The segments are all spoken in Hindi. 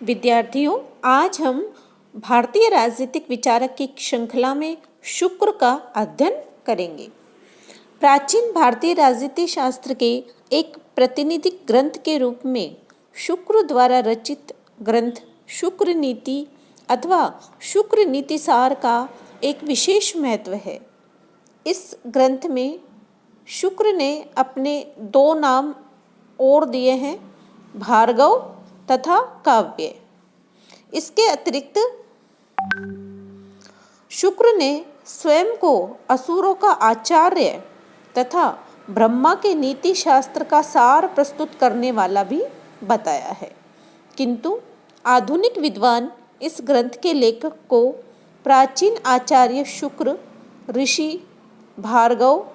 विद्यार्थियों, आज हम भारतीय राजनीतिक विचारक की श्रृंखला में शुक्र का अध्ययन करेंगे। प्राचीन भारतीय राजनीति शास्त्र के एक प्रतिनिधि ग्रंथ के रूप में शुक्र द्वारा रचित ग्रंथ शुक्र नीति अथवा शुक्र नीतिसार का एक विशेष महत्व है। इस ग्रंथ में शुक्र ने अपने दो नाम और दिए हैं, भार्गव तथा काव्य। इसके अतिरिक्त शुक्र ने स्वयं को असुरों का आचार्य तथा ब्रह्मा के नीति शास्त्र का सार प्रस्तुत करने वाला भी बताया है। किंतु आधुनिक विद्वान इस ग्रंथ के लेखक को प्राचीन आचार्य शुक्र, ऋषि भार्गव,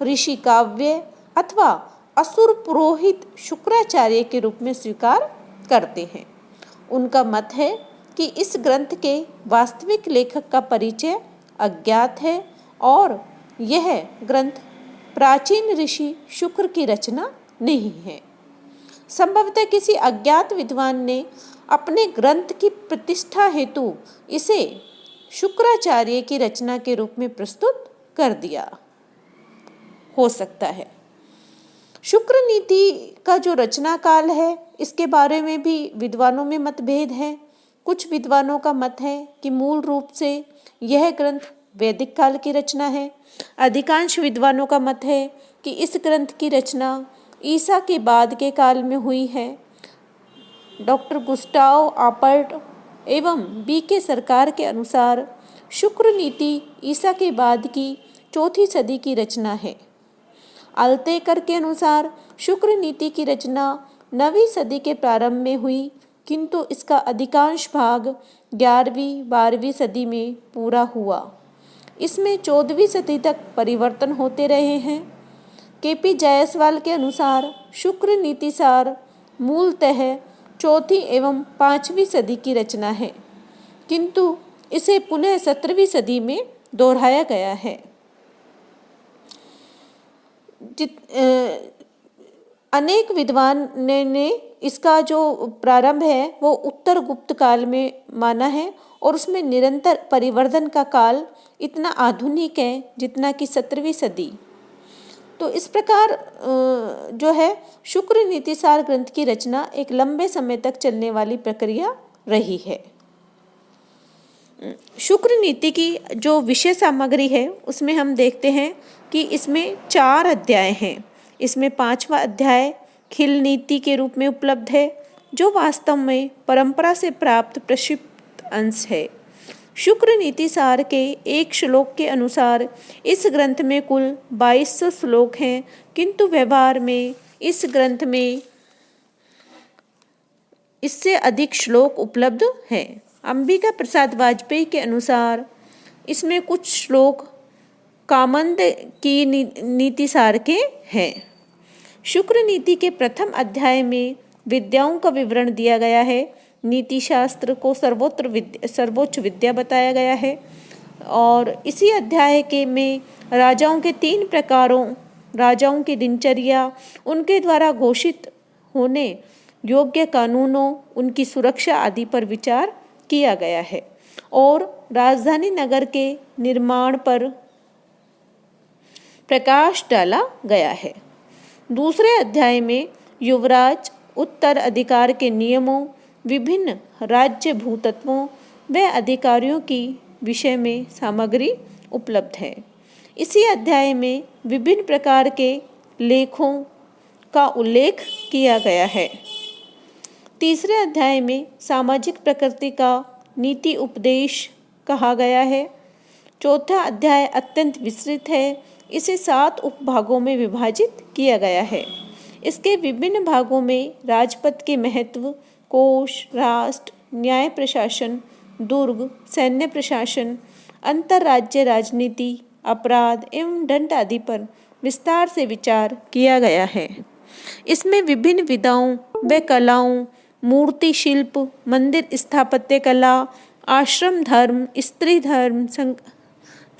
ऋषि काव्य अथवा असुर पुरोहित शुक्राचार्य के रूप में स्वीकार करते हैं। उनका मत है कि इस ग्रंथ के वास्तविक लेखक का परिचय अज्ञात है और यह ग्रंथ प्राचीन ऋषि शुक्र की रचना नहीं है। संभवतः किसी अज्ञात विद्वान ने अपने ग्रंथ की प्रतिष्ठा हेतु इसे शुक्राचार्य की रचना के रूप में प्रस्तुत कर दिया हो सकता है। शुक्र नीति का जो रचना काल है, इसके बारे में भी विद्वानों में मतभेद है। कुछ विद्वानों का मत है कि मूल रूप से यह ग्रंथ वैदिक काल की रचना है। अधिकांश विद्वानों का मत है कि इस ग्रंथ की रचना ईसा के बाद के काल में हुई है। डॉक्टर गुस्टाव आपर्ट एवं बी.के. सरकार के अनुसार शुक्र नीति ईसा के बाद की चौथी सदी की रचना है। आल्तेकर के अनुसार शुक्र नीति की रचना 9वीं सदी के प्रारंभ में हुई, किंतु इसका अधिकांश भाग 11वीं-12वीं सदी में पूरा हुआ। इसमें 14वीं सदी तक परिवर्तन होते रहे हैं। के.पी. जायसवाल के अनुसार शुक्र नीतिसार मूलतः 4वीं एवं 5वीं सदी की रचना है, किंतु इसे पुनः 17वीं सदी में दोहराया गया है। अनेक विद्वान ने इसका जो प्रारंभ है वो उत्तर गुप्त काल में माना है और उसमें निरंतर परिवर्तन का काल इतना आधुनिक है जितना कि 17वीं सदी। तो इस प्रकार जो है शुक्र नीतिसार ग्रंथ की रचना एक लंबे समय तक चलने वाली प्रक्रिया रही है। शुक्र नीति की जो विषय सामग्री है उसमें हम देखते हैं कि इसमें 4 अध्याय हैं। इसमें 5वां अध्याय खिल नीति के रूप में उपलब्ध है, जो वास्तव में परंपरा से प्राप्त प्रक्षिप्त अंश है। शुक्र नीतिसार के एक श्लोक के अनुसार इस ग्रंथ में कुल 2200 श्लोक हैं, किंतु व्यवहार में इस ग्रंथ में इससे अधिक श्लोक उपलब्ध हैं। अंबिका प्रसाद वाजपेयी के अनुसार इसमें कुछ श्लोक कामंद की नीतिसार के हैं। शुक्र नीति के प्रथम अध्याय में विद्याओं का विवरण दिया गया है। नीति शास्त्र को सर्वोच्च विद्या बताया गया है और इसी अध्याय के में राजाओं के 3 प्रकारों, राजाओं की दिनचर्या, उनके द्वारा घोषित होने योग्य कानूनों, उनकी सुरक्षा आदि पर विचार किया गया है और राजधानी नगर के निर्माण पर प्रकाश डाला गया है। दूसरे अध्याय में युवराज, उत्तराधिकार के नियमों, विभिन्न राज्य भूतत्वों व अधिकारियों की विषय में सामग्री उपलब्ध है। इसी अध्याय में विभिन्न प्रकार के लेखों का उल्लेख किया गया है। तीसरे अध्याय में सामाजिक प्रकृति का नीति उपदेश कहा गया है। चौथा अध्याय अत्यंत विस्तृत है। इसे 7 उपभागों में विभाजित किया गया है। इसके विभिन्न भागों में राजपद के महत्व, कोष, राष्ट्र, न्याय प्रशासन, दुर्ग, सैन्य प्रशासन, अंतर्राज्य राजनीति, अपराध एवं दंड आदि पर विस्तार से विचार किया गया है। इसमें विभिन्न विधाओं व कलाओं, मूर्ति शिल्प, मंदिर स्थापत्य कला, आश्रम धर्म, स्त्री धर्म,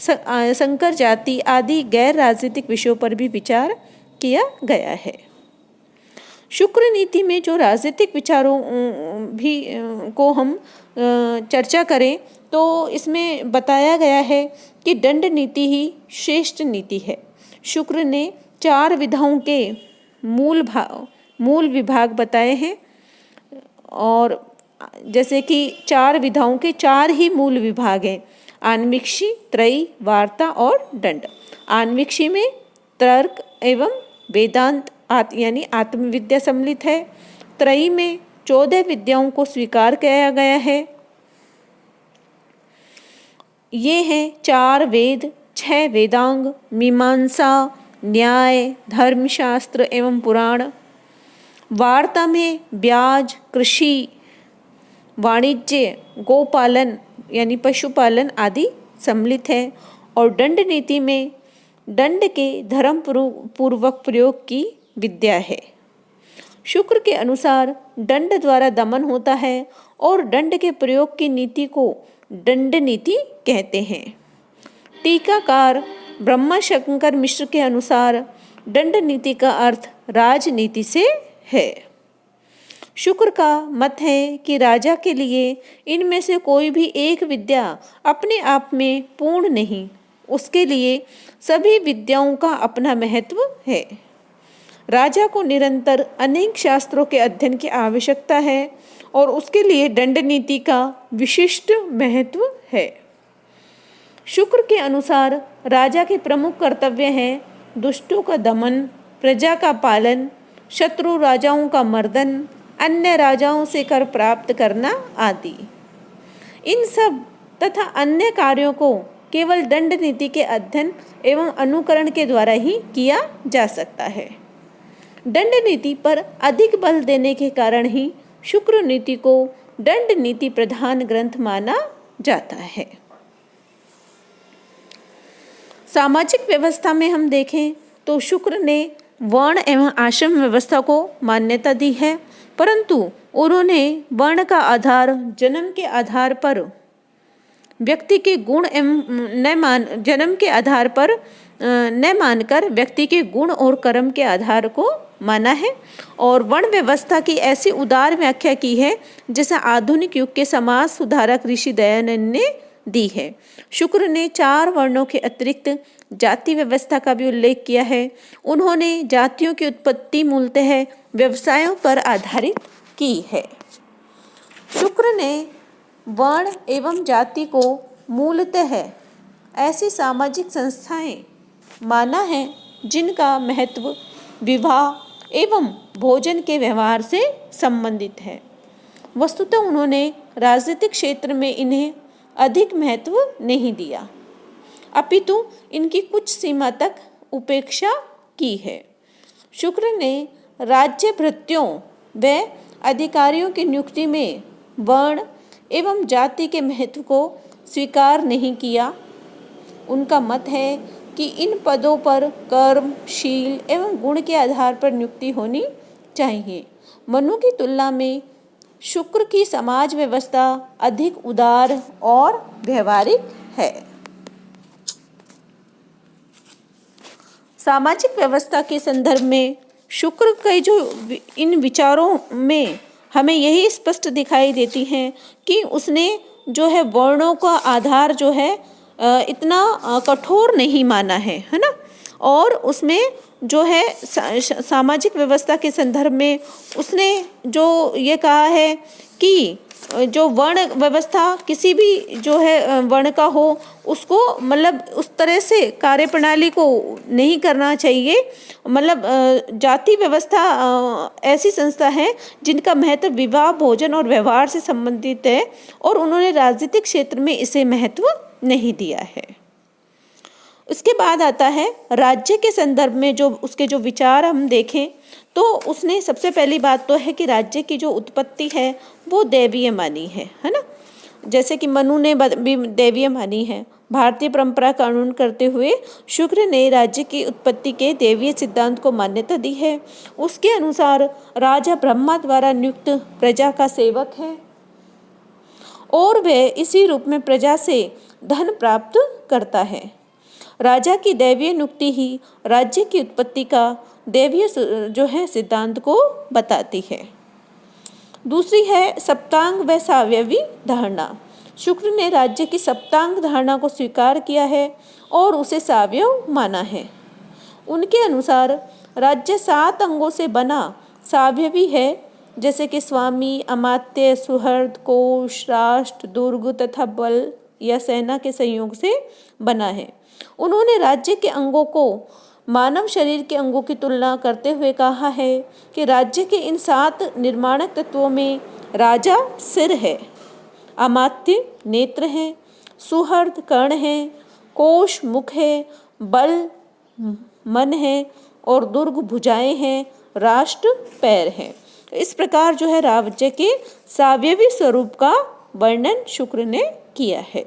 संकर जाति आदि गैर राजनीतिक विषयों पर भी विचार किया गया है। शुक्र नीति में जो राजनीतिक विचारों भी को हम चर्चा करें तो इसमें बताया गया है कि दंड नीति ही श्रेष्ठ नीति है। शुक्र ने 4 विधाओं के मूल विभाग बताए हैं, और जैसे कि 4 विधाओं के 4 ही मूल विभाग हैं, आन्वीक्षी, त्रयी, वार्ता और दंड। आन्वीक्षी में तर्क एवं वेदांत यानी आत्मविद्या सम्मिलित है। त्रयी में 14 विद्याओं को स्वीकार किया गया है। ये हैं 4 वेद, 6 वेदांग, मीमांसा, न्याय, धर्मशास्त्र एवं पुराण। वार्ता में ब्याज, कृषि, वाणिज्य, गोपालन यानी पशुपालन आदि सम्मिलित है। और दंड नीति में दंड के धर्म पूर्वक प्रयोग की विद्या है। शुक्र के अनुसार दंड द्वारा दमन होता है और दंड के प्रयोग की नीति को दंड नीति कहते हैं। टीकाकार ब्रह्मा शंकर मिश्र के अनुसार दंड नीति का अर्थ राजनीति से है। शुक्र का मत है कि राजा के लिए इनमें से कोई भी एक विद्या अपने आप में पूर्ण नहीं, उसके लिए सभी विद्याओं का अपना महत्व है। राजा को निरंतर अनेक शास्त्रों के अध्ययन की आवश्यकता है और उसके लिए दंड नीति का विशिष्ट महत्व है। शुक्र के अनुसार राजा के प्रमुख कर्तव्य हैं दुष्टों का दमन, प्रजा का पालन, शत्रु राजाओं का मर्दन, अन्य राजाओं से कर प्राप्त करना आदि। इन सब तथा अन्य कार्यों को केवल दंड नीति के अध्ययन एवं अनुकरण के द्वारा ही किया जा सकता है। दंड नीति पर अधिक बल देने के कारण ही शुक्र नीति को दंड नीति प्रधान ग्रंथ माना जाता है। सामाजिक व्यवस्था में हम देखें तो शुक्र ने वर्ण एवं आश्रम व्यवस्था को मान्यता दी है, परंतु उन्होंने वर्ण का आधार जन्म के आधार पर व्यक्ति के गुण एवं जन्म के आधार पर न मानकर व्यक्ति के गुण और कर्म के आधार को माना है। और वर्ण व्यवस्था की ऐसी उदार व्याख्या की है जैसे आधुनिक युग के समाज सुधारक ऋषि दयानंद ने दी है। शुक्र ने 4 वर्णों के अतिरिक्त जाति व्यवस्था का भी उल्लेख किया है। उन्होंने जातियों की उत्पत्ति मूलतः व्यवसायों पर आधारित की है। शुक्र ने वर्ण एवं जाति को मूलतः ऐसी सामाजिक संस्थाएं माना है जिनका महत्व विवाह एवं भोजन के व्यवहार से संबंधित है। वस्तुतः उन्होंने राजनीतिक क्षेत्र में इन्हें अधिक महत्व नहीं दिया, अपितु इनकी कुछ सीमा तक उपेक्षा की है। शुक्र ने राज्य भृत्यों व अधिकारियों की नियुक्ति में वर्ण एवं जाति के महत्व को स्वीकार नहीं किया। उनका मत है कि इन पदों पर कर्म, शील एवं गुण के आधार पर नियुक्ति होनी चाहिए। मनु की तुलना में शुक्र की समाज व्यवस्था अधिक उदार और व्यवहारिक है। सामाजिक व्यवस्था के संदर्भ में शुक्र के जो इन विचारों में हमें यही स्पष्ट दिखाई देती हैं कि उसने जो है वर्णों का आधार जो है इतना कठोर नहीं माना है ना। और उसमें जो है सामाजिक व्यवस्था के संदर्भ में उसने जो ये कहा है कि जो वर्ण व्यवस्था किसी भी जो है वर्ण का हो उसको मतलब उस तरह से कार्यप्रणाली को नहीं करना चाहिए। मतलब जाति व्यवस्था ऐसी संस्था है जिनका महत्व विवाह, भोजन और व्यवहार से संबंधित है और उन्होंने राजनीतिक क्षेत्र में इसे महत्व नहीं दिया है। उसके बाद आता है राज्य के संदर्भ में जो उसके जो विचार हम देखें तो उसने सबसे पहली बात तो है कि राज्य की जो उत्पत्ति है वो दैवीय मानी है ना। जैसे कि मनु ने भी दैवीय मानी है। भारतीय परंपरा का अनुसरण करते हुए शुक्र ने राज्य की उत्पत्ति के दैवीय सिद्धांत को मान्यता दी है। उसके अनुसार राजा ब्रह्मा द्वारा नियुक्त प्रजा का सेवक है और वह इसी रूप में प्रजा से धन प्राप्त करता है। राजा की दैवीय नियुक्ति ही राज्य की उत्पत्ति का दैवीय जो है सिद्धांत को बताती है। दूसरी है सप्तांग व सावयवी धारणा। शुक्र ने राज्य की सप्तांग धारणा को स्वीकार किया है और उसे सावयव माना है। उनके अनुसार राज्य 7 अंगों से बना सावयवी है, जैसे कि स्वामी, अमात्य, सुहृद, कोष, राष्ट्र, दुर्ग तथा बल या सेना के संयोग से बना है। उन्होंने राज्य के अंगों को मानव शरीर के अंगों की तुलना करते हुए कहा है कि राज्य के इन 7 निर्माणक तत्वों में राजा सिर है, अमात्य नेत्र है, सुहृद कर्ण है, कोष मुख है, बल मन है और दुर्ग भुजाएं हैं, राष्ट्र पैर है। इस प्रकार जो है राज्य के सावयवी स्वरूप का वर्णन शुक्र ने किया है।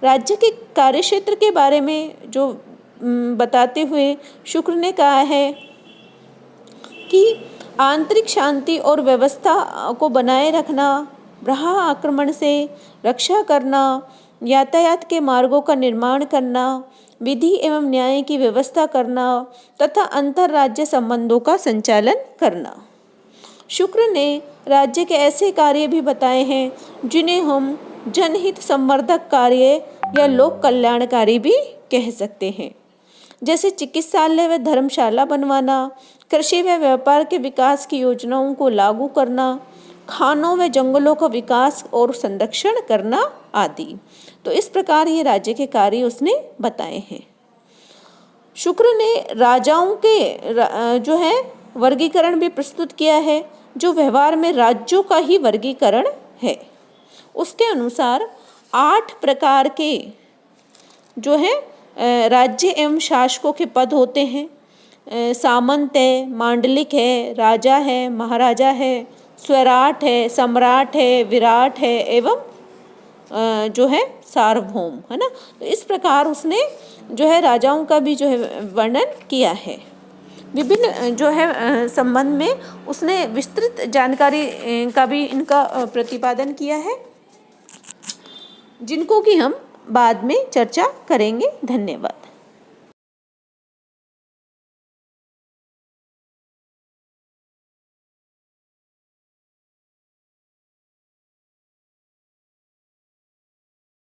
राज्य के कार्यक्षेत्र के बारे में जो बताते हुए शुक्र ने कहा है कि आंतरिक शांति और व्यवस्था को बनाए रखना, ब्रह्म आक्रमण से रक्षा करना, यातायात के मार्गों का निर्माण करना, विधि एवं न्याय की व्यवस्था करना तथा अंतर्राज्य संबंधों का संचालन करना। शुक्र ने राज्य के ऐसे कार्य भी बताए हैं जिन्हें हम जनहित संवर्धक कार्य या लोक कल्याणकारी भी कह सकते हैं, जैसे चिकित्सालय व धर्मशाला बनवाना, कृषि व व्यापार के विकास की योजनाओं को लागू करना, खानों व जंगलों का विकास और संरक्षण करना आदि। तो इस प्रकार ये राज्य के कार्य उसने बताए हैं। शुक्र ने राजाओं के जो है वर्गीकरण भी प्रस्तुत किया है, जो व्यवहार में राज्यों का ही वर्गीकरण है। उसके अनुसार 8 प्रकार के जो है राज्य एवं शासकों के पद होते हैं। सामंत है, मांडलिक है, राजा है, महाराजा है, स्वराट है, सम्राट है, विराट है एवं जो है सार्वभौम, है ना। तो इस प्रकार उसने जो है राजाओं का भी जो है वर्णन किया है। विभिन्न जो है संबंध में उसने विस्तृत जानकारी का भी इनका प्रतिपादन किया है, जिनको कि हम बाद में चर्चा करेंगे। धन्यवाद।